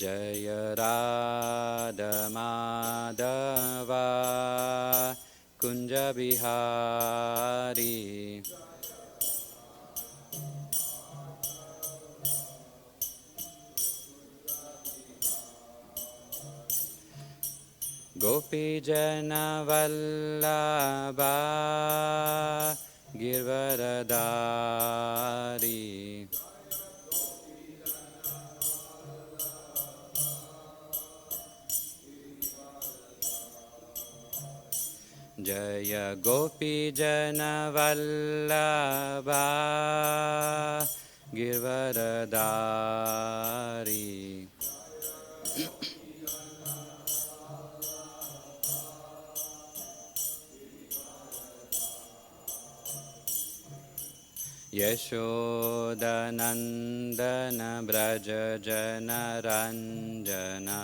जय राधा माधव कुंज बिहारी गोपी जन वल्लभा गिरवरधारी जय गोपी जन वल्लभा गिरवरधारी यशोदनंदन ब्रज जन रंजना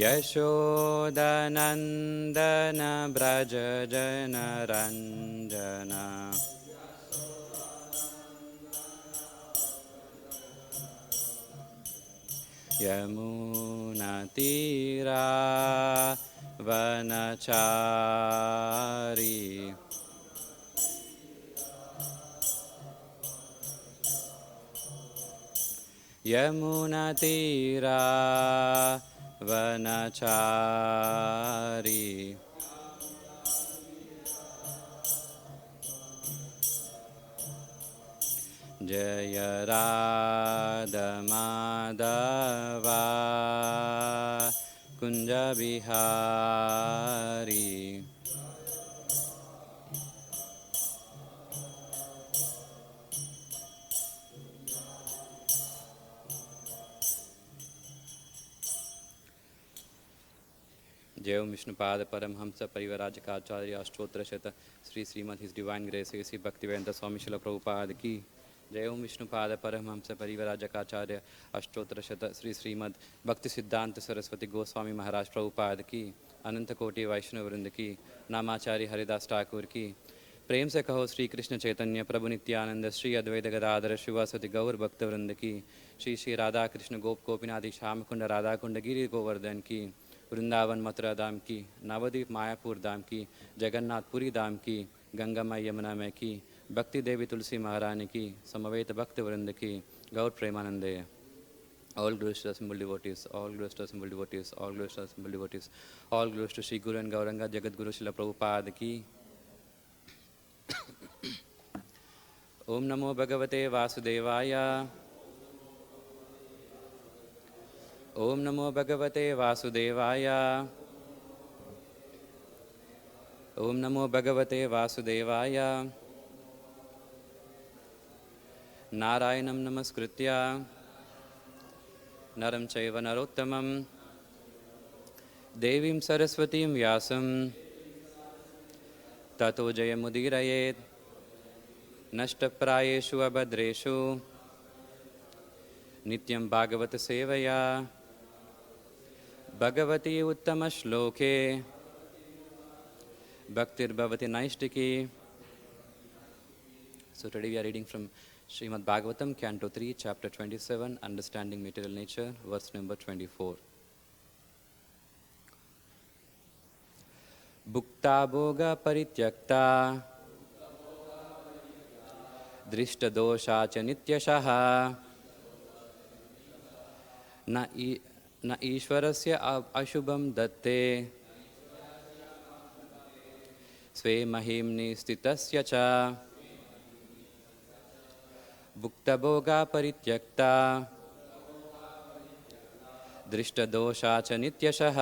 यशोदनंदन ब्रज जन रंजना यमुना तीरा वनचारी यमुना तीरा वनचारी जय राधा माधव कुंज बिहारी जय ओम विष्णुपाद परमहंस परिवराजकाचार्य अष्टोत्तर शत Shri Srimad his divine grace Shri Bhaktivedanta Swami Srila Prabhupada की जय ओम विष्णुपाद परमहंस परिवराजकाचार्य अष्टोत्तर शत श्री श्रीमद भक्ति सिद्धांत सरस्वती गोस्वामी महाराज प्रभुपाद की अनंत कोटि वैष्णव वृंद की नामाचार्य हरिदास ठाकुर की प्रेम से कहो श्री कृष्ण चैतन्य प्रभु नित्यानंद श्री अद्वैत गदाधर शिवासति गौर भक्त वृंद की श्री श्री राधा कृष्ण गोप गोपीनाथी श्याम कुंड राधा कुंड गिरि गोवर्धन की वृंदावन मथुरा धाम की नवद्वीप मायापुर धाम की जगन्नाथपुरी धाम की गंगा माई यमुना में की भक्ति देवी तुलसी महारानी की समवेत भक्त वृंद की गौर प्रेमानंदे all glories to assembled devotees, all glories to assembled devotees, all glories to assembled devotees, all glories to Shri Guru and Gauranga Jagat Guru Srila Prabhupada की ओम नमो भगवते वासुदेवाय ओम नमो भगवते वासुदेवाय ओम नमो भगवते वासुदेवाय नारायणं नमस्कृत्य नरं चैव नरोत्तमं देवीं सरस्वतीं व्यासं ततो जयमुदीरयेत् नष्टप्रायेषु अभद्रेषु नित्यं भागवत सेवया Bhagwati उत्तमश्लोके भक्तिर्भवति नैष्टिकी. So today we are reading from Srimad Bhagavatam, Canto 3, Chapter 27, Understanding Material Nature, verse number 24. Bhukta-bhogā parityaktā dṛṣṭa-doṣā ca nityaśaḥ na īśvarasya aśubham dhatte mahimni sthitasya ca bhukta-bhogā parityaktā dṛṣṭa-doṣā ca nityaśaḥ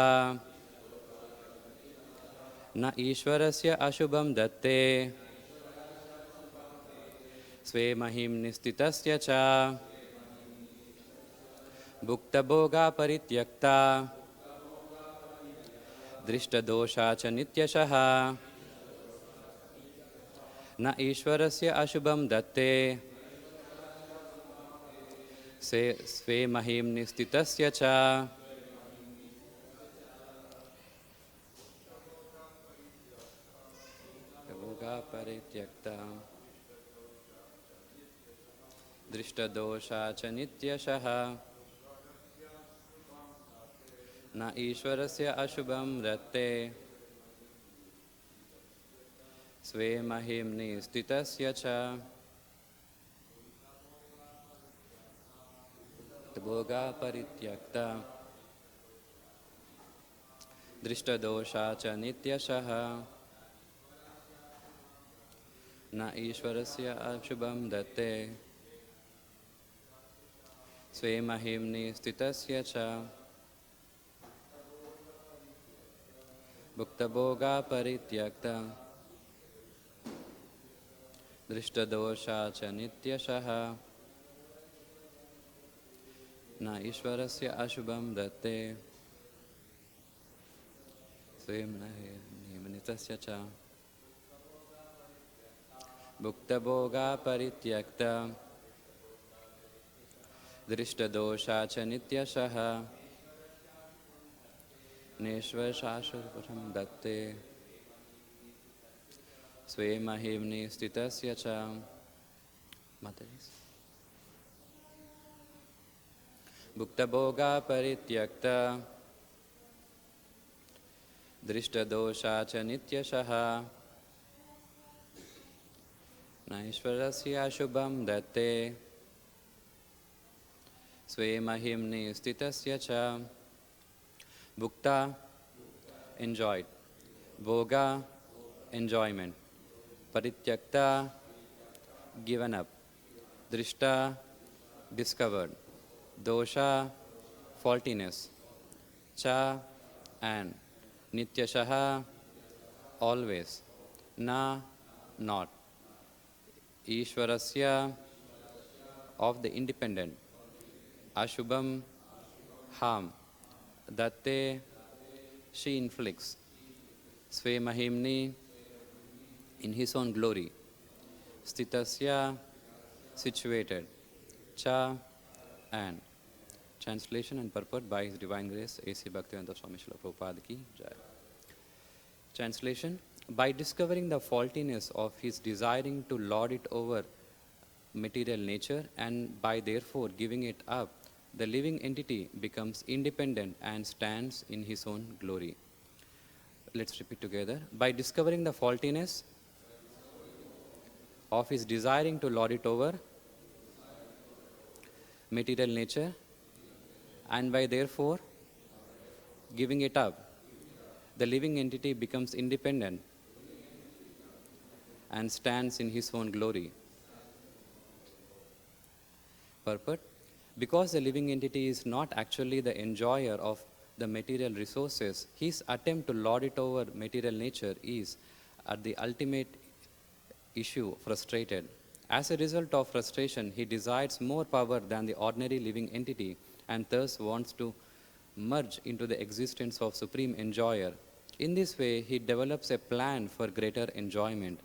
na īśvarasya aśubham dhatte mahimni sthitasya ca bhukta-bhogā parityaktā dṛṣṭa-doṣā ca nityaśaḥ na īśvarasya aśubham dhatte mahimni sthitasya ca. Bhogā parityaktā दृष्टदोषा च नित्याśaḥ न ईश्वरस्य अशुभं रत्ते स्वे महिम्नि स्थितस्य च भोगा परित्यक्ता दृष्टदोषा च नित्याśaḥ न ईश्वरस्य अशुभं दत्ते स्वे महिम्नि स्थितस्य च भुक्तभोगा परित्यक्ता दृष्टदोषा च नित्याśaḥ न ईश्वरस्य अशुभं दत्ते स्वे महिम्नि तस्य च भुक्तभोगा परित्यक्ता दृष्टदोषा च नित्याśaḥ neśvarasyāśubhaṁ dhatte स्वे mahimni sthitasya च bhukta-bhogā parityaktā dṛṣṭa-doṣā च nityaśaḥ neśvarasyāśubhaṁ dhatte स्वे mahimni sthitasya च bhukta enjoyed, bhoga enjoyment, parityaktā given up, dṛṣṭa discovered, doṣā faultiness, cha and nityaśaḥ always, na not, īśvarasya of the independent, aśubham harm, dhatte she inflicts, sve mahimni in his own glory, sthitasya situated, cha and. Translation and purport by His Divine Grace A.C. Bhaktivedanta Swami Srila Prabhupada Ki Jai. Translation: by discovering the faultiness of his desiring to lord it over material nature and by therefore giving it up, the living entity becomes independent and stands in his own glory. Let's repeat together. By discovering the faultiness of his desiring to lord it over material nature and by therefore giving it up, the living entity becomes independent and stands in his own glory. Purport: because the living entity is not actually the enjoyer of the material resources, his attempt to lord it over material nature is, at the ultimate issue, frustrated. As a result of frustration, he desires more power than the ordinary living entity and thus wants to merge into the existence of Supreme Enjoyer. In this way, he develops a plan for greater enjoyment.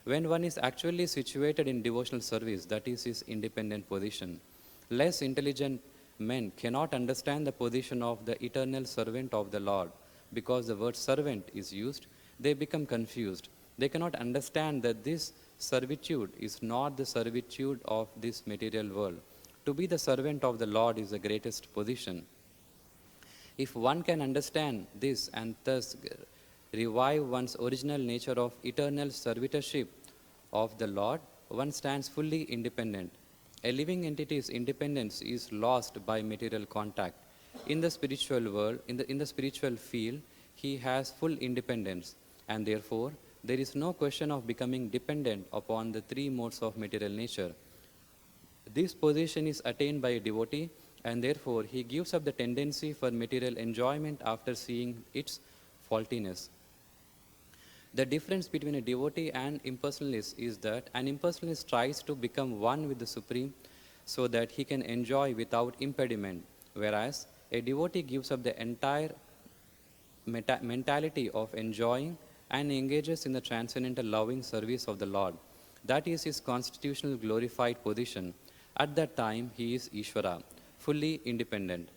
When one is actually situated in devotional service, that is his independent position, less intelligent men cannot understand the position of the eternal servant of the Lord. Because the word servant is used, they become confused. They cannot understand that this servitude is not the servitude of this material world. To be the servant of the Lord is the greatest position. If one can understand this and thus revive one's original nature of eternal servitorship of the Lord, one stands fully independent. A living entity's independence is lost by material contact. In the spiritual world, in the spiritual field, he has full independence, and therefore there is no question of becoming dependent upon the three modes of material nature. This position is attained by a devotee, and therefore he gives up the tendency for material enjoyment after seeing its faultiness. The difference between a devotee and impersonalist is that an impersonalist tries to become one with the Supreme so that he can enjoy without impediment, whereas a devotee gives up the entire mentality of enjoying and engages in the transcendental loving service of the Lord. That is his constitutional glorified position. At that time, he is Ishvara, fully independent.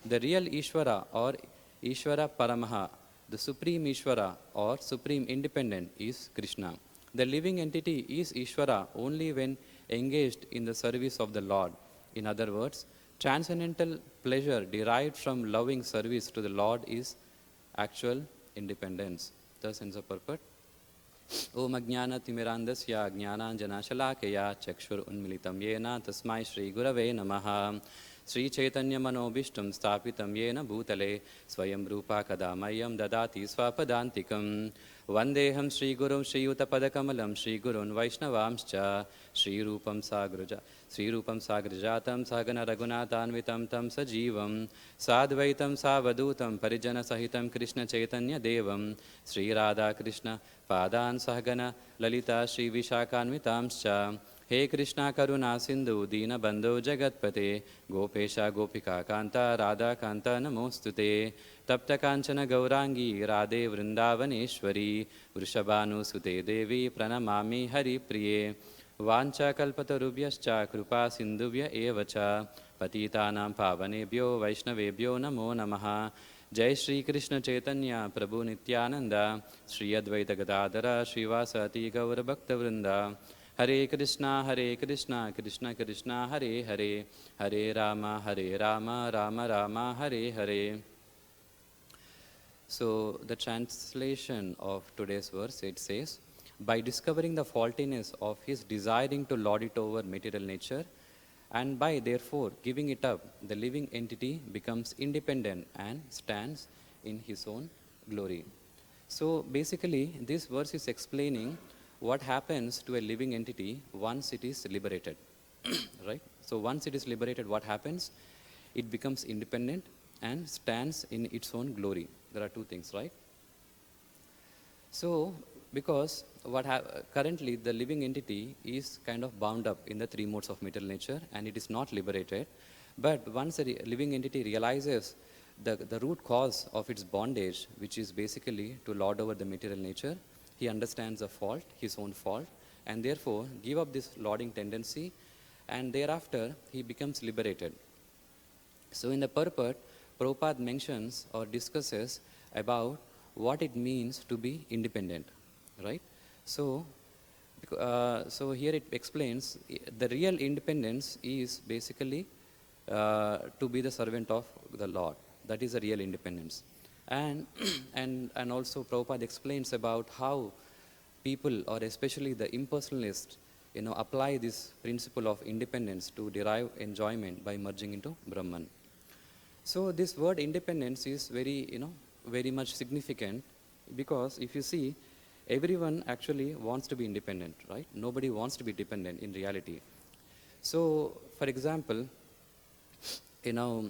The real Ishvara or Ishvara Paramaha, the Supreme Ishvara or Supreme Independent, is Krishna. The living entity is Ishvara only when engaged in the service of the Lord. In other words, transcendental pleasure derived from loving service to the Lord is actual independence. Thus ends the purport. Om Ajnana Timirandasya Jnananjana Shalakaya Chakshur Unmilitam Yena Tasmai Shri Gurave Namaha Sri Chaitanya Manobishtam Stapitam Yena Bhutale Swayam Rupa Kadamayam Dadati Swapadantikam Vandeham Sri Gurum Sri Utapadakamalam Sri Gurun Vaishnavamscha Sri Rupam Sagrajatam Sagana Raghunathanvitam Tam Sajivam Sadvaitam Savadutam Parijana Sahitam Krishna Chaitanya Devam Sri Radha Krishna Padan Sahagana Lalita Sri Vishakhanvitamscha He Krishna Karuna Sindhu Dina Bandhu Jagatpate Gopesha Gopika Kanta Radha Kanta Namostute Tapta Kanchana Gaurangi Radhe Vrindavaneshwari Vrishabhanu Sute Devi Pranamami Hari Priye Vancha Kalpatarubhyascha Krupa Sindhuvya Evacha Patitanam Pavanebhyo Vaishnavebhyo Namo Namaha Jai Shri Krishna Chaitanya Prabhu Nityananda Shri Advaita Gadadhara Srivasati Gaura Bhakta Vrinda Hare Krishna Krishna Krishna Hare Hare Hare Rama Rama Rama Hare Hare. So the translation of today's verse, it says, by discovering the faultiness of his desiring to lord it over material nature, and by therefore giving it up, the living entity becomes independent and stands in his own glory. So basically, this verse is explaining what happens to a living entity once it is liberated, right? So once it is liberated, what happens? It becomes independent and stands in its own glory. There are two things, right? So, because currently the living entity is kind of bound up in the three modes of material nature and it is not liberated. But once a living entity realizes the root cause of its bondage, which is basically to lord over the material nature, he understands the fault, his own fault, and therefore give up this lording tendency, and thereafter he becomes liberated. So in the purport, Prabhupada mentions or discusses about what it means to be independent, right? So here it explains the real independence is basically to be the servant of the Lord. That is the real independence. And also Prabhupada explains about how people, or especially the impersonalists, apply this principle of independence to derive enjoyment by merging into Brahman. So this word independence is very much significant, because if you see, everyone actually wants to be independent, right? Nobody wants to be dependent in reality. So, for example,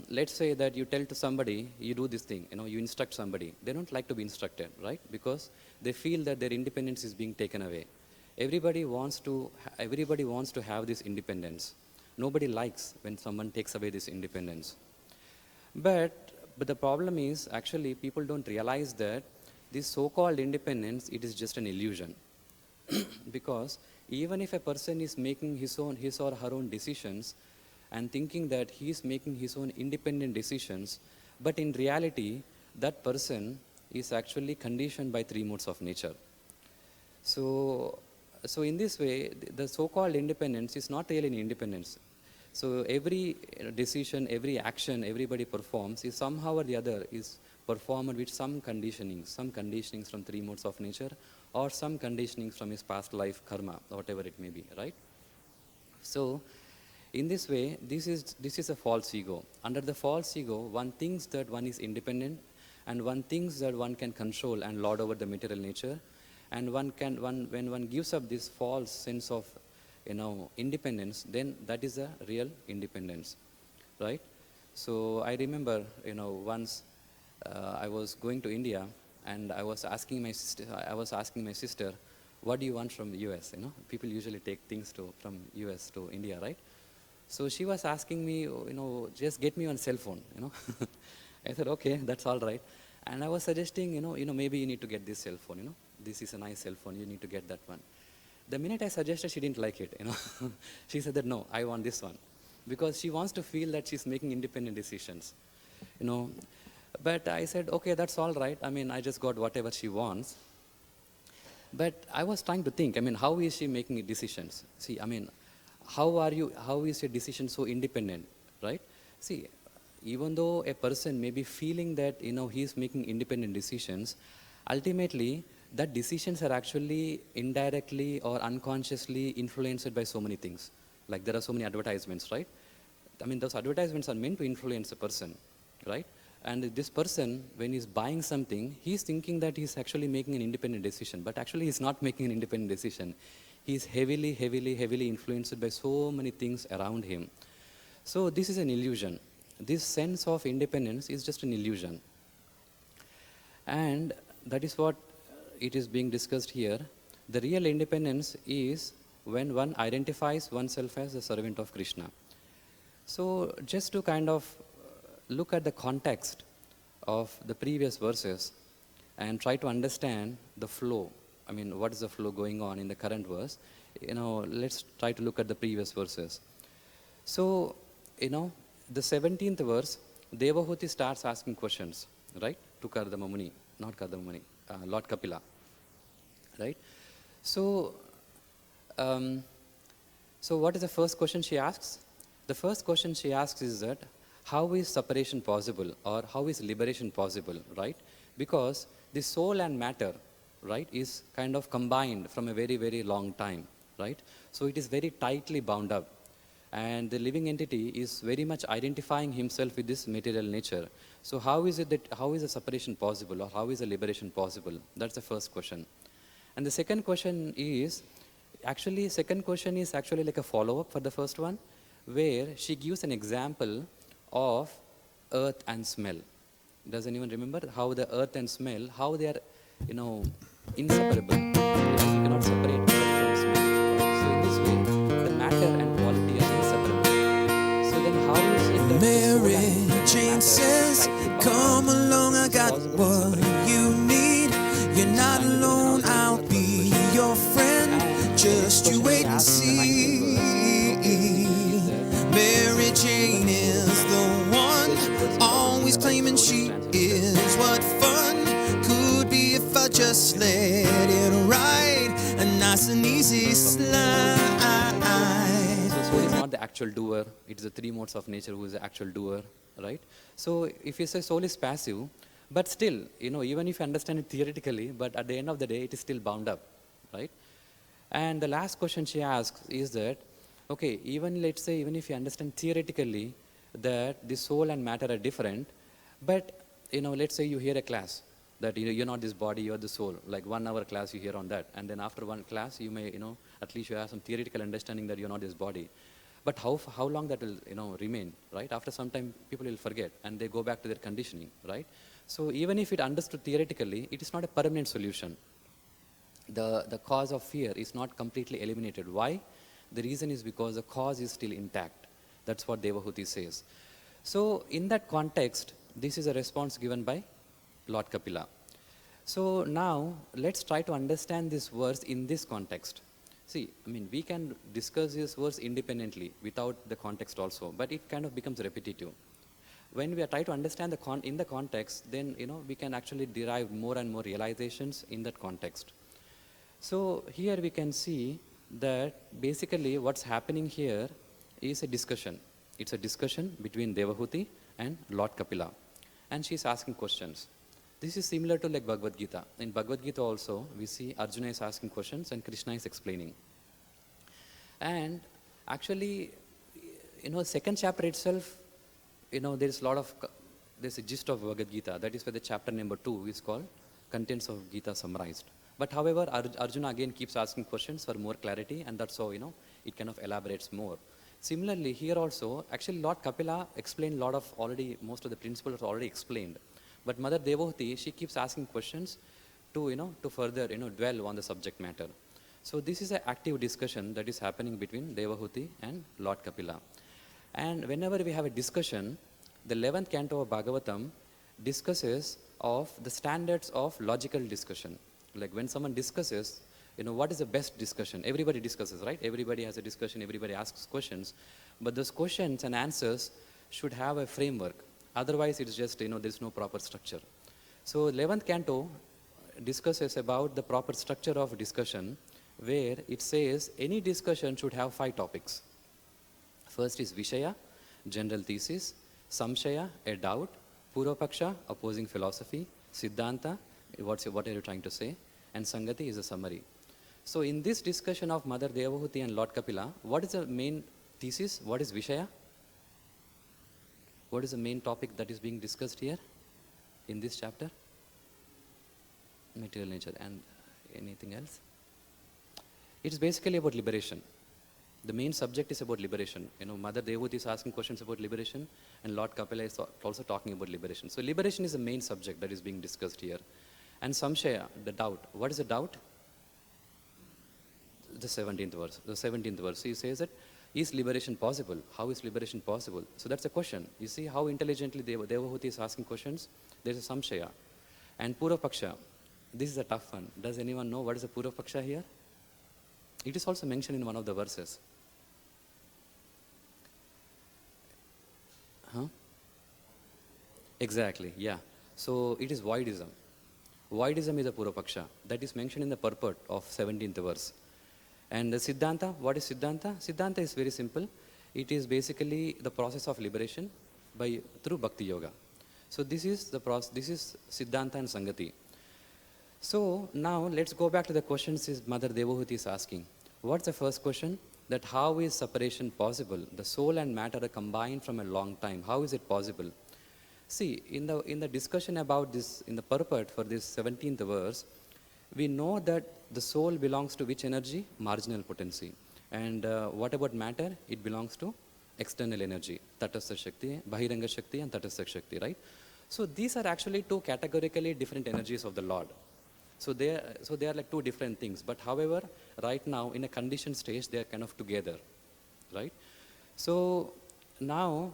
let's say that you tell to somebody, you do this thing, you instruct somebody. They don't like to be instructed, right? Because they feel that their independence is being taken away. Everybody wants to have this independence. Nobody likes when someone takes away this independence. But the problem is, actually, people don't realize that this so-called independence, it is just an illusion. Because even if a person is making his or her own decisions and thinking that he is making his own independent decisions, but in reality, that person is actually conditioned by three modes of nature. So in this way, the so-called independence is not really an independence. So every decision, every action everybody performs is somehow or the other is performed with some conditionings from three modes of nature, or some conditionings from his past life karma, whatever it may be, right? So in this way, this is a false ego. Under the false ego, one thinks that one is independent, and one thinks that one can control and lord over the material nature, and when one gives up this false sense of independence, then that is a real independence, right? So I remember, once I was going to India, and I was asking my sister, what do you want from the US? People usually take things from US to India, right? So she was asking me, just get me on cell phone, I said, okay, that's all right. And I was suggesting, maybe you need to get this cell phone, this is a nice cell phone, you need to get that one. The minute I suggested, she didn't like it, She said that, no, I want this one. Because she wants to feel that she's making independent decisions, But I said, okay, that's all right. I just got whatever she wants. But I was trying to think, how is she making decisions? See, how is your decision so independent, right? See, even though a person may be feeling that, he is making independent decisions, ultimately, that decisions are actually indirectly or unconsciously influenced by so many things. Like there are so many advertisements, right? I mean, those advertisements are meant to influence a person, right? And this person, when he's buying something, he's thinking that he's actually making an independent decision, but actually he's not making an independent decision. He's heavily, heavily, heavily influenced by so many things around him. So this is an illusion. This sense of independence is just an illusion. And that is what it is being discussed here. The real independence is when one identifies oneself as a servant of Krishna. So just to kind of look at the context of the previous verses and try to understand the flow. I mean, what is the flow going on in the current verse? Let's try to look at the previous verses. So, the 17th verse, Devahuti starts asking questions, right? To Kardama Muni, not Kardama Muni, Lord Kapila, right? So, so what is the first question she asks? The first question she asks is that, how is separation possible, or how is liberation possible, right? Because the soul and matter, right, is kind of combined from a very, very long time, right? So it is very tightly bound up. And the living entity is very much identifying himself with this material nature. So how is a separation possible, or how is a liberation possible? That's the first question. And the second question is actually like a follow-up for the first one, where she gives an example of earth and smell. Does anyone remember how the earth and smell, how they are, inseparable? You cannot separate earth from smell. So in this way, the matter and quality are inseparable. So then how is it that Mary Jane says, come along, I got what you need. You're not alone, I'll be your friend. Just you wait and see. Mary Jane is the one, always claiming she is. What fun could be if I just let it ride, a nice and easy slide. So soul is not the actual doer, it is the three modes of nature who is the actual doer, right? So if you say soul is passive, but still, even if you understand it theoretically, but at the end of the day, it is still bound up, right? And the last question she asks is that, okay, let's say even if you understand theoretically that the soul and matter are different, but let's say you hear a class that you're not this body, you're the soul, like 1 hour class you hear on that, and then after one class you may, at least you have some theoretical understanding that you're not this body. But how long that will remain, right? After some time people will forget and they go back to their conditioning, right? So even if it understood theoretically, it is not a permanent solution. The cause of fear is not completely eliminated. Why? The reason is because the cause is still intact. That's what Devahuti says. So in that context, this is a response given by Lord Kapila. So now let's try to understand this verse in this context. See, we can discuss this verse independently without the context also, but it kind of becomes repetitive. When we are trying to understand in the context, then we can actually derive more and more realizations in that context. So here we can see that basically what's happening here is a discussion. It's a discussion between Devahuti and Lord Kapila. And she's asking questions. This is similar to like Bhagavad Gita. In Bhagavad Gita also, we see Arjuna is asking questions and Krishna is explaining. And actually, second chapter itself, there's a gist of Bhagavad Gita. That is why the chapter number 2 is called Contents of Gita Summarized. But however, Arjuna again keeps asking questions for more clarity, and that's how, it kind of elaborates more. Similarly, here also, actually Lord Kapila explained most of the principles are already explained. But Mother Devahuti, she keeps asking questions to further, dwell on the subject matter. So this is an active discussion that is happening between Devahuti and Lord Kapila. And whenever we have a discussion, the 11th canto of Bhagavatam discusses of the standards of logical discussion. Like when someone discusses, what is the best discussion? Everybody discusses, right? Everybody has a discussion, everybody asks questions. But those questions and answers should have a framework. Otherwise, it's just, there's no proper structure. So 11th canto discusses about the proper structure of discussion, where it says any discussion should have 5 topics. First is Vishaya, general thesis, Samshaya, a doubt, Purvapaksha, opposing philosophy, Siddhanta, what are you trying to say, and Sangati is a summary. So in this discussion of Mother Devahuti and Lord Kapila, what is the main thesis? What is Vishaya? What is the main topic that is being discussed here in this chapter? Material nature. And anything else? It's basically about liberation. The main subject is about liberation. Mother Devahuti is asking questions about liberation, and Lord Kapila is also talking about liberation. So liberation is the main subject that is being discussed here. And Samshaya, the doubt. What is the doubt? The 17th verse. The 17th verse. He says that, is liberation possible? How is liberation possible? So that's a question. You see how intelligently Devahuti is asking questions? There is a Samshaya. And Purvapaksha. This is a tough one. Does anyone know what is the Purvapaksha here? It is also mentioned in one of the verses. Huh? Exactly, yeah. So it is voidism. Voidism is a Purvapaksha. That is mentioned in the purport of 17th verse. And the Siddhanta, what is Siddhanta? Siddhanta is very simple. It is basically the process of liberation through Bhakti Yoga. So this is the process, this is Siddhanta and Sangati. So now let's go back to the questions Mother Devahuti is asking. What's the first question? That how is separation possible? The soul and matter are combined from a long time. How is it possible? See, in the discussion about this, in the purport for this 17th verse, we know that the soul belongs to which energy? Marginal potency. And what about matter? It belongs to external energy. Tatasya Shakti, Bahiranga Shakti and Tatasya Shakti, right? So these are actually two categorically different energies of the Lord. So they are like two different things. But however, right now in a conditioned stage, they are kind of together, right? So now,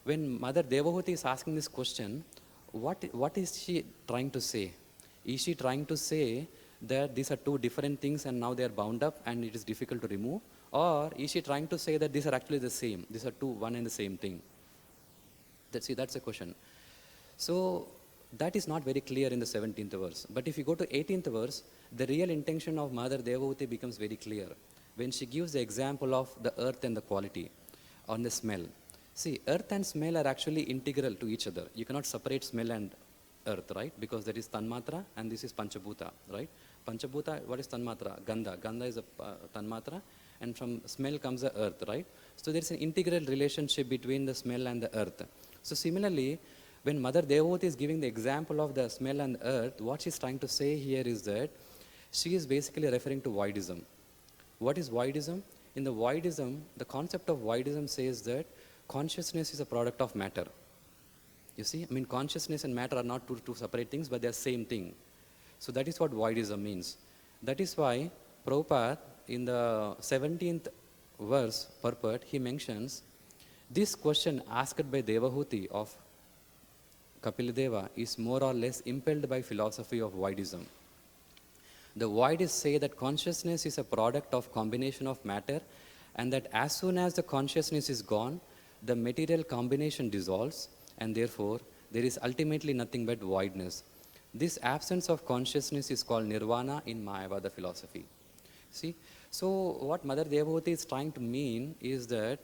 when Mother Devahuti is asking this question, what is she trying to say? Is she trying to say that these are two different things and now they are bound up and it is difficult to remove? Or is she trying to say that these are actually the same? These are one and the same thing? That's the question. So that is not very clear in the 17th verse. But if you go to 18th verse, the real intention of Mother Devahuti becomes very clear. When she gives the example of the earth and the quality on the smell. See, earth and smell are actually integral to each other. You cannot separate smell and earth, right? Because there is Tanmatra and this is Panchabhuta, right? Panchabhuta, what is Tanmatra? Gandha. Gandha is a Tanmatra, and from smell comes the earth, right? So there is an integral relationship between the smell and the earth. So similarly, when Mother Devahuti is giving the example of the smell and the earth, what she's trying to say here is that she is basically referring to voidism. What is voidism? In the voidism, the concept of voidism says that consciousness is a product of matter. You see, I mean, consciousness and matter are not two separate things, but they are same thing. So that is what voidism means. That is why Prabhupada, in the 17th verse, purport, he mentions this question asked by Devahuti of Kapiladeva is more or less impelled by philosophy of voidism. The voidists say that consciousness is a product of combination of matter, and that as soon as the consciousness is gone, the material combination dissolves, and therefore there is ultimately nothing but voidness. This absence of consciousness is called nirvana in Mayavada philosophy. See, so what Mother Devahuti is trying to mean is that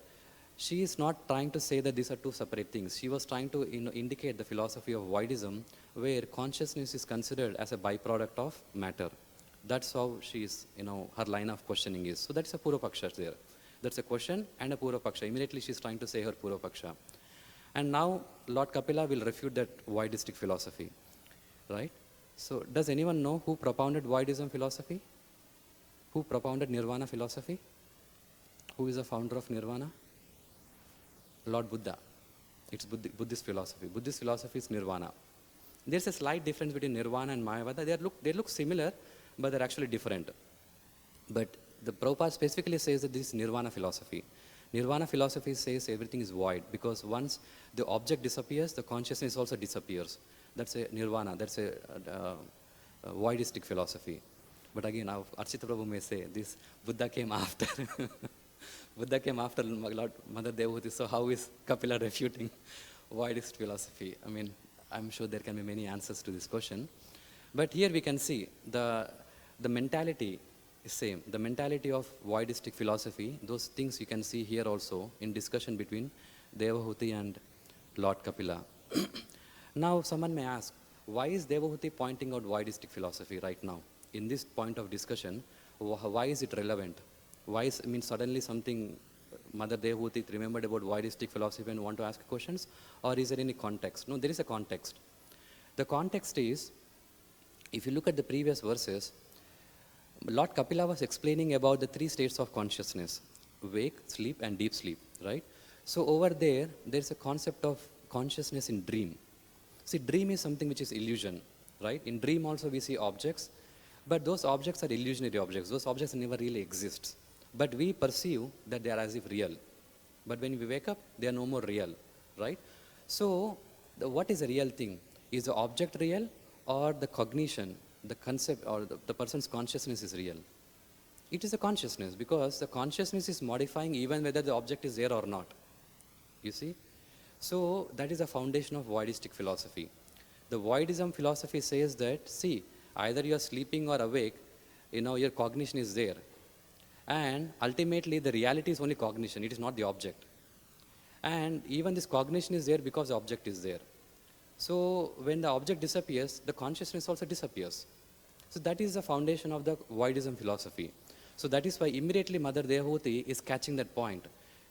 she is not trying to say that these are two separate things. She was trying to indicate the philosophy of voidism, where consciousness is considered as a byproduct of matter. That's how she is, her line of questioning is. So that's a Purvapaksha there. That's a question and a Purvapaksha. Immediately she's trying to say her Purvapaksha. And now Lord Kapila will refute that voidistic philosophy, right? So does anyone know who propounded voidism philosophy? Who propounded nirvana philosophy? Who is the founder of nirvana? Lord Buddha. It's Buddhist philosophy. Buddhist philosophy is nirvana. There's a slight difference between nirvana and Mayavada. They look similar, but they're actually different. But the Prabhupada specifically says that this is nirvana philosophy. Nirvana philosophy says everything is void, because once the object disappears, the consciousness also disappears. That's a nirvana. That's a voidistic philosophy. But again, now Archita Prabhu may say this Buddha came after. Buddha came after Lord Mother Devahuti. So how is Kapila refuting voidist philosophy? I mean, I'm sure there can be many answers to this question. But here we can see the mentality is same. The mentality of voidistic philosophy, those things you can see here also in discussion between Devahuti and Lord Kapila. Now someone may ask, why is Devahuti pointing out voidistic philosophy right now? In this point of discussion, why is it relevant? Why is, I mean, suddenly something, Mother Devahuti remembered about voidistic philosophy and want to ask questions? Or is there any context? No, there is a context. The context is, if you look at the previous verses, Lord Kapila was explaining about the three states of consciousness: wake, sleep, and deep sleep, right? So over there, there's a concept of consciousness in dream. See, dream is something which is illusion, right? In dream also we see objects, but those objects are illusionary objects. Those objects never really exist. But we perceive that they are as if real. But when we wake up, they are no more real, right? So, what is a real thing? Is the object real, or the cognition, the concept, or the person's consciousness is real? It is a consciousness, because the consciousness is modifying even whether the object is there or not. You see? So that is the foundation of voidistic philosophy. The voidism philosophy says that, see, either you are sleeping or awake, your cognition is there. And ultimately the reality is only cognition, it is not the object. And even this cognition is there because the object is there. So when the object disappears, the consciousness also disappears. So that is the foundation of the voidism philosophy. So that is why immediately Mother Devahuti is catching that point,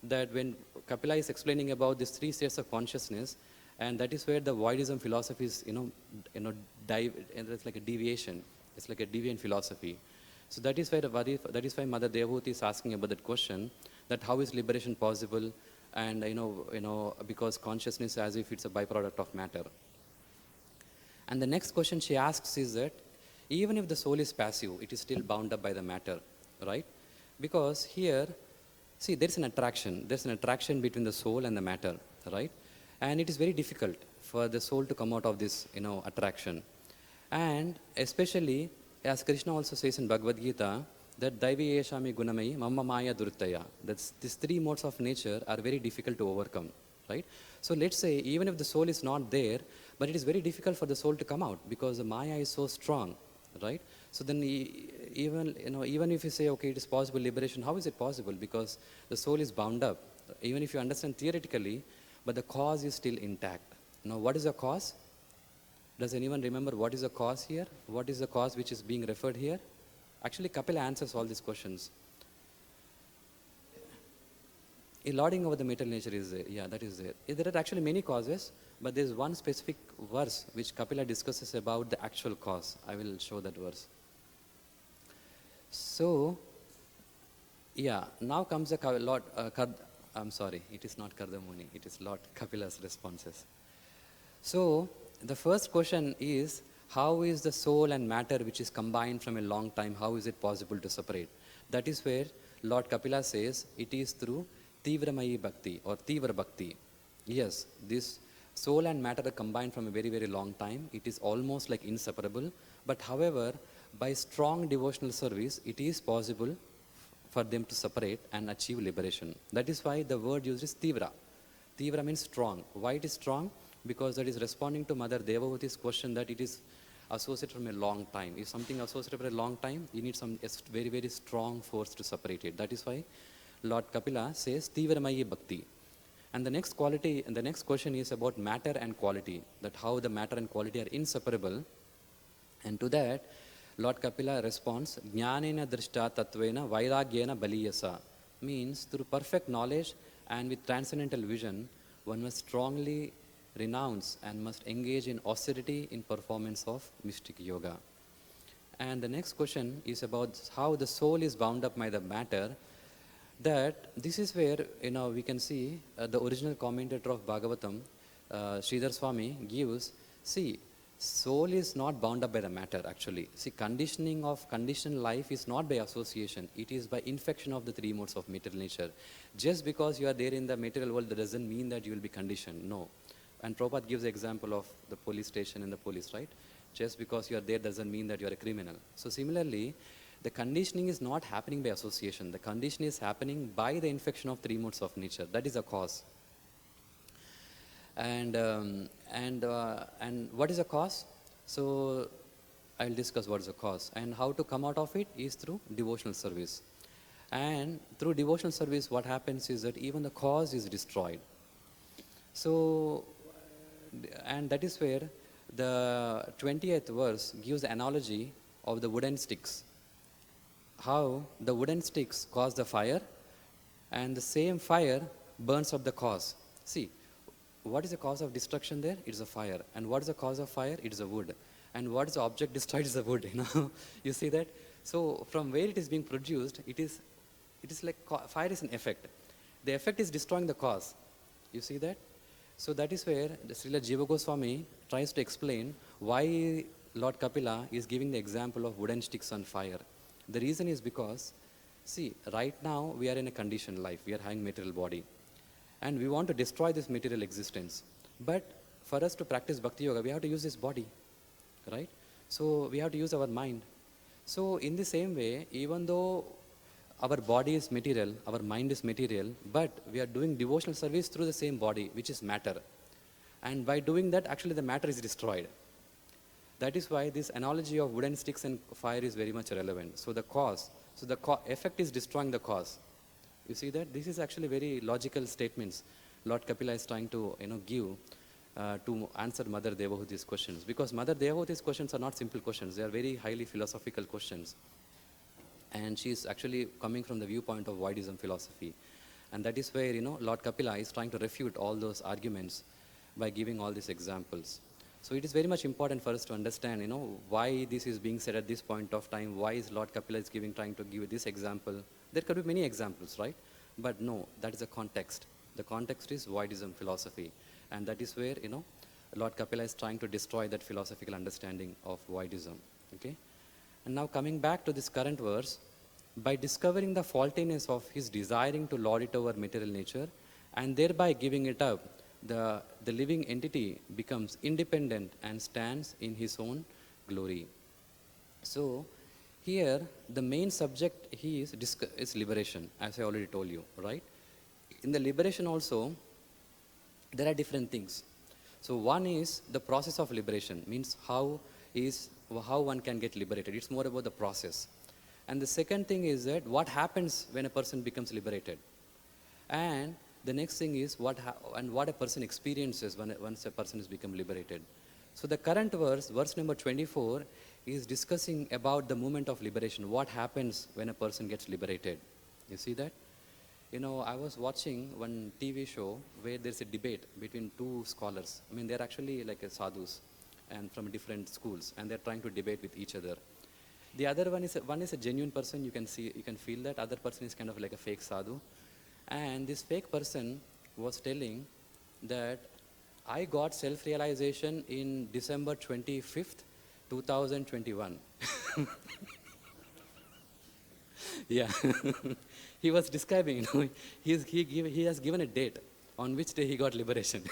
that when Kapila is explaining about these three states of consciousness, and that is where the voidism philosophy is, it's like a deviation. It's like a deviant philosophy. So that is why Mother Devahuti is asking about that question, that how is liberation possible, and because consciousness as if it's a byproduct of matter. And the next question she asks is that even if the soul is passive, it is still bound up by the matter, right? Because here, see, there's an attraction. There's an attraction between the soul and the matter, right? And it is very difficult for the soul to come out of this, attraction. And especially, as Krishna also says in Bhagavad Gita, that Daivi Eshami Gunamai Mamma Maya Durtaya. That's these three modes of nature are very difficult to overcome, right? So let's say even if the soul is not there, but it is very difficult for the soul to come out because the Maya is so strong, right? So then even if you say, okay, it is possible liberation, how is it possible? Because the soul is bound up. Even if you understand theoretically, but the cause is still intact. Now what is the cause? Does anyone remember what is the cause here? What is the cause which is being referred here? Actually, Kapila answers all these questions. A lording over the material nature is there. Yeah, that is there. There are actually many causes, but there is one specific verse which Kapila discusses about the actual cause. I will show that verse. So, yeah, now comes the Lord, I'm sorry, it is not Kardamuni, it is Lord Kapila's responses. So, the first question is, how is the soul and matter which is combined from a long time, how is it possible to separate? That is where Lord Kapila says it is through Tivramayi Bhakti or Tivra Bhakti. Yes, this soul and matter are combined from a very, very long time. It is almost like inseparable. But however, by strong devotional service, it is possible for them to separate and achieve liberation. That is why the word used is Tivra. Tivra means strong. Why it is strong? Because that is responding to Mother Devahuti's question that it is associated from a long time. If something associated for a long time, you need some very, very strong force to separate it. That is why Lord Kapila says Tivramayi Bhakti. And the next quality, and the next question is about matter and quality, that how the matter and quality are inseparable. And to that, Lord Kapila responds, Jnanena dṛṣṭa-tatvena vairagyena baliyasa, means through perfect knowledge and with transcendental vision, one must strongly renounce and must engage in austerity in performance of mystic yoga. And the next question is about how the soul is bound up by the matter. That this is where we can see the original commentator of Bhagavatam, Sridhar Swami, gives, see, soul is not bound up by the matter actually. See, conditioning of conditioned life is not by association, it is by infection of the three modes of material nature. Just because you are there in the material world, that doesn't mean that you will be conditioned, no. And Prabhupada gives the example of the police station and the police, right? Just because you are there doesn't mean that you are a criminal. So similarly, the conditioning is not happening by association. The conditioning is happening by the infection of three modes of nature. That is the cause. And what is the cause? So I will discuss what is the cause. And how to come out of it is through devotional service. And through devotional service, what happens is that even the cause is destroyed. So, and that is where the 20th verse gives the analogy of the wooden sticks. How the wooden sticks cause the fire, and the same fire burns up the cause. See, what is the cause of destruction there? It is a fire. And what is the cause of fire? It is a wood. And what is the object destroyed is the wood, you know. You see that? So from where it is being produced, it is like fire is an effect. The effect is destroying the cause. You see that? So that is where the Srila Jiva Goswami tries to explain why Lord Kapila is giving the example of wooden sticks on fire. The reason is because, see, right now we are in a conditioned life. We are having material body. And we want to destroy this material existence. But for us to practice Bhakti Yoga, we have to use this body, right? So we have to use our mind. So in the same way, even though our body is material, our mind is material, but we are doing devotional service through the same body, which is matter. And by doing that, actually the matter is destroyed. That is why this analogy of wooden sticks and fire is very much relevant. So the cause, effect is destroying the cause. You see that? This is actually very logical statements Lord Kapila is trying to give to answer Mother Devahuti's questions. Because Mother Devahuti's questions are not simple questions. They are very highly philosophical questions. And she is actually coming from the viewpoint of Vaidism philosophy. And that is where, Lord Kapila is trying to refute all those arguments by giving all these examples. So it is very much important for us to understand, why this is being said at this point of time. Why is Lord Kapila is trying to give this example? There could be many examples, right? But no, that is the context. The context is Vaidism philosophy. And that is where, Lord Kapila is trying to destroy that philosophical understanding of Vaidism. Okay? And now coming back to this current verse, by discovering the faultiness of his desiring to lord it over material nature, and thereby giving it up, the living entity becomes independent and stands in his own glory. So, here, the main subject is liberation, as I already told you, right? In the liberation also, there are different things. So one is the process of liberation, means how one can get liberated. It's more about the process. And the second thing is that what happens when a person becomes liberated. And the next thing is what a person experiences once a person has become liberated. So the current verse number 24, is discussing about the moment of liberation. What happens when a person gets liberated? You see that? I was watching one TV show where there's a debate between two scholars. I mean, they're actually like sadhus and from different schools, and they're trying to debate with each other. The other one is a genuine person. You can feel that. Other person is kind of like a fake sadhu. And this fake person was telling that I got self-realization in December 25th, 2021. Yeah. He was describing, he has given a date on which day he got liberation,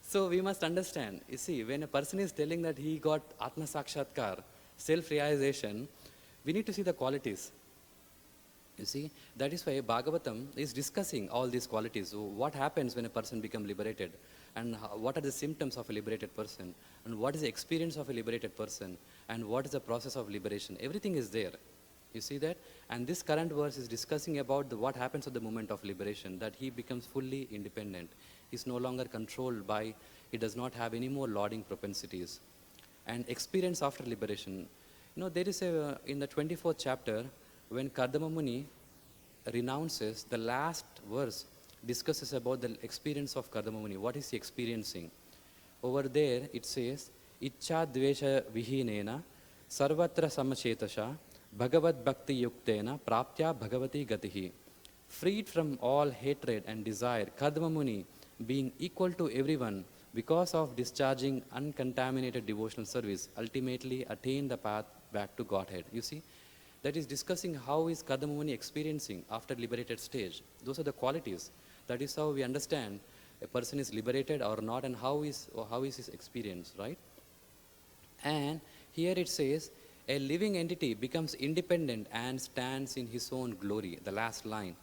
So we must understand, you see, when a person is telling that he got Atma Sakshatkar, self-realization, we need to see the qualities. You see, that is why Bhagavatam is discussing all these qualities. So what happens when a person becomes liberated? And what are the symptoms of a liberated person? And what is the experience of a liberated person? And what is the process of liberation? Everything is there. You see that? And this current verse is discussing about what happens at the moment of liberation, that he becomes fully independent. He's no longer controlled by, he does not have any more lording propensities. And experience after liberation. There is in the 24th chapter, when Kardama Muni renounces, the last verse discusses about the experience of Kardama Muni. What is he experiencing? Over there it says, Ichcha dvesha vihinena sarvatra samachetasha bhagavad bhakti yuktena praptya bhagavati gatihi. Freed from all hatred and desire, Kardama Muni, being equal to everyone because of discharging uncontaminated devotional service, ultimately attained the path back to Godhead. You see? That is discussing how is Kardama Muni experiencing after liberated stage. Those are the qualities. That is how we understand a person is liberated or not, and how is his experience, right? And here it says, a living entity becomes independent and stands in his own glory, the last line.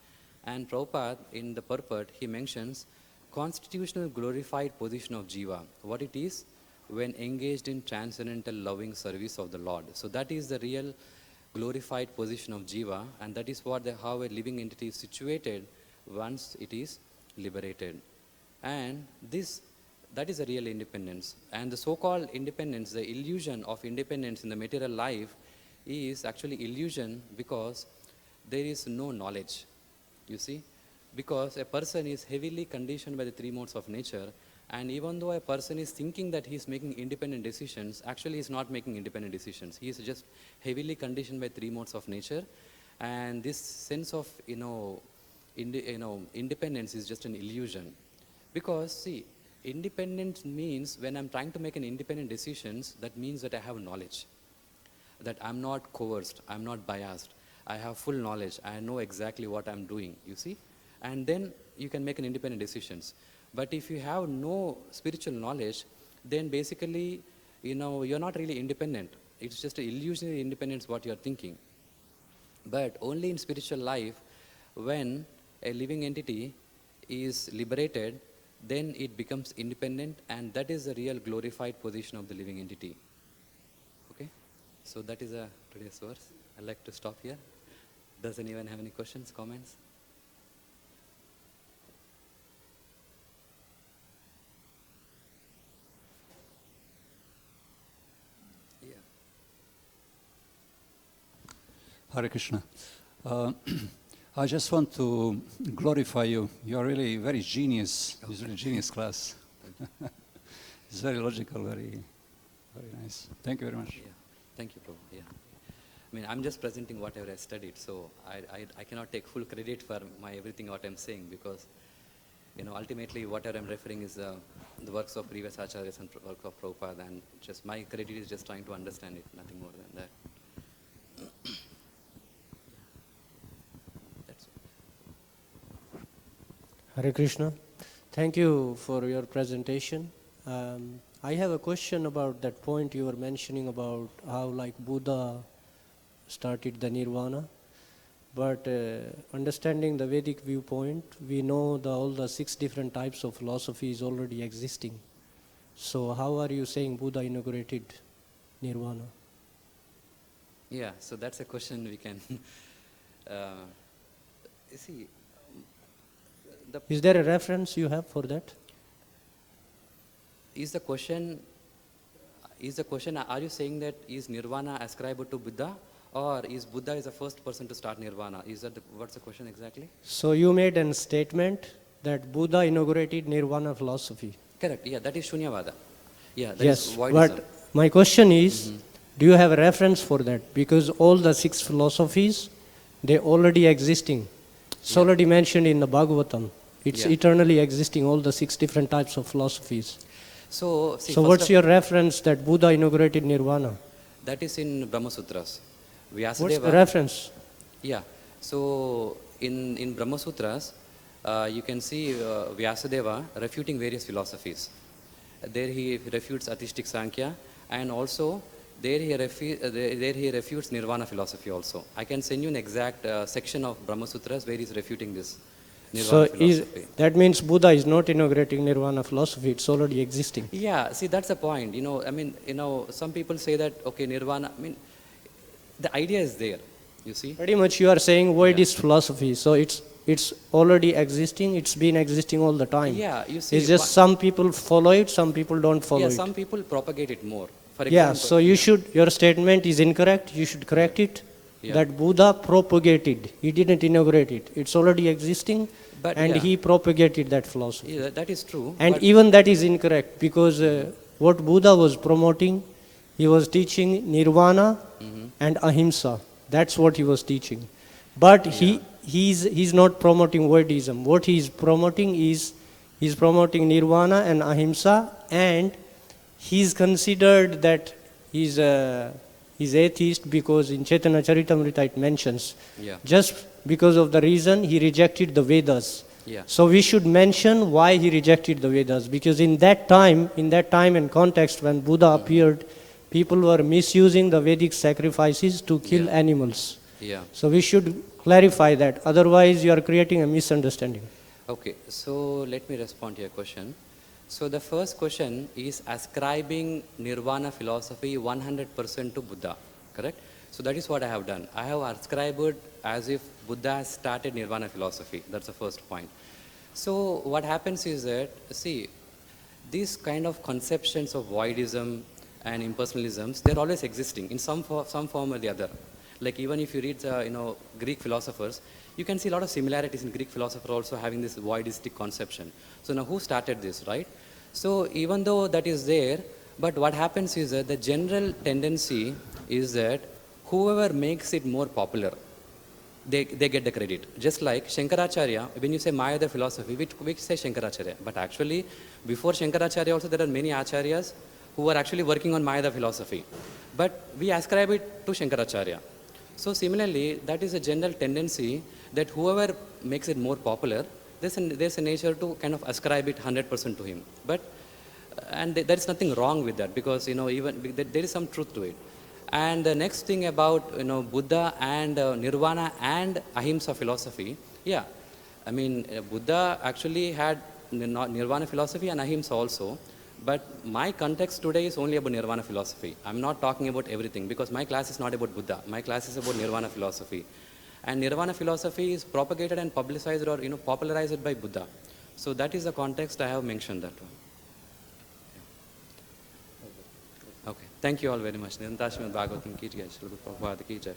And Prabhupada, in the purport, he mentions constitutional glorified position of Jiva. What it is? when engaged in transcendental loving service of the Lord. So that is the real glorified position of Jiva, and that is what how a living entity is situated once it is liberated. And that is a real independence. And the so-called independence, the illusion of independence in the material life is actually illusion because there is no knowledge, you see. Because a person is heavily conditioned by the three modes of nature, and even though a person is thinking that he is making independent decisions, actually he is not making independent decisions. He is just heavily conditioned by three modes of nature, and this sense of independence is just an illusion. Because see, independence means when I'm trying to make an independent decisions, that means that I have knowledge, that I'm not coerced, I'm not biased, I have full knowledge, I know exactly what I'm doing, you see. And then you can make an independent decisions. But if you have no spiritual knowledge, then basically, you're not really independent. It's just an illusionary independence what you're thinking. But only in spiritual life, when a living entity is liberated, then it becomes independent, and that is the real glorified position of the living entity. Okay? So that is a today's verse. I'd like to stop here. Does anyone have any questions, comments? Hare Krishna. I just want to glorify you. You are really very genius. It's really genius class. It's very logical, very nice. Thank you very much. Yeah. Thank you, Prabhu. Yeah. I mean, I'm just presenting whatever I studied, so I cannot take full credit for everything what I'm saying, because ultimately whatever I'm referring is the works of previous acharyas and work of Prabhupada, and just my credit is just trying to understand it, nothing more than that. Hare Krishna. Thank you for your presentation. I have a question about that point you were mentioning about how like Buddha started the nirvana. But understanding the Vedic viewpoint, we know all the 6 different types of philosophy is already existing. So how are you saying Buddha inaugurated nirvana? Yeah, so that's a question we can see. Is there a reference you have for that? Is the question, are you saying that is nirvana ascribed to Buddha, or is Buddha is the first person to start nirvana? Is that what's the question exactly? So you made a statement that Buddha inaugurated nirvana philosophy. Correct, yeah, that is Shunyavada. Yeah, that yes, is voidism. But my question is, do you have a reference for that? Because all the 6 philosophies, they're already existing. It's already mentioned in the Bhagavatam. It's eternally existing, all the 6 different types of philosophies. So, see, so what's your reference that Buddha inaugurated nirvana? That is in Brahma Sutras. Vyasadeva, what's the reference? Yeah, so in Brahma Sutras, you can see Vyasadeva refuting various philosophies. There he refutes Atishtik Sankhya, and also there he refutes Nirvana philosophy also. I can send you an exact section of Brahma Sutras where he is refuting this Nirvana philosophy. That means Buddha is not inaugurating Nirvana philosophy, it's already existing. Yeah, see, that's the point. Some people say that, okay, Nirvana, the idea is there, you see. Pretty much you are saying voidist philosophy, so it's already existing, it's been existing all the time. Yeah, you see. It's just some people follow it, some people don't follow it. Yeah, some people propagate it more. For example, yeah, so your statement is incorrect, you should correct it. Yeah. That Buddha propagated, he didn't inaugurate it. It's already existing, but and he propagated that philosophy. Yeah, that is true. And even that is incorrect, because what Buddha was promoting, he was teaching nirvana and ahimsa. That's what he was teaching. But he's not promoting voidism. What he's promoting is, he's promoting nirvana and ahimsa, and he's considered that he's atheist because in Chaitanya Charitamrita it mentions, just because of the reason he rejected the Vedas. Yeah. So we should mention why he rejected the Vedas, because in that time and context when Buddha appeared, people were misusing the Vedic sacrifices to kill animals. Yeah. So we should clarify that, otherwise you are creating a misunderstanding. Okay, so let me respond to your question. So the first question is ascribing nirvana philosophy 100% to Buddha, correct? So that is what I have done. I have ascribed as if Buddha has started nirvana philosophy. That's the first point. So what happens is that, see, these kind of conceptions of voidism and impersonalisms, they're always existing in some form or the other. Like even if you read, Greek philosophers, you can see a lot of similarities in Greek philosophers also having this voidistic conception. So now who started this, right? So even though that is there, but what happens is that the general tendency is that whoever makes it more popular, they get the credit. Just like Shankaracharya, when you say Mayada philosophy, we say Shankaracharya. But actually, before Shankaracharya also there are many acharyas who are actually working on Mayada philosophy. But we ascribe it to Shankaracharya. So similarly, that is a general tendency that whoever makes it more popular, there's a nature to kind of ascribe it 100% to him. But, and there is nothing wrong with that because, even there is some truth to it. And the next thing about, Buddha and nirvana and ahimsa philosophy, yeah, I mean, Buddha actually had nirvana philosophy and ahimsa also. But my context today is only about nirvana philosophy. I'm not talking about everything because my class is not about Buddha. My class is about nirvana philosophy. And nirvana philosophy is propagated and publicized or popularized by Buddha. So that is the context I have mentioned that one. Okay. Thank you all very much. Nityaśaḥ Bhagavatam ki jai. Srila Prabhupada ki jai.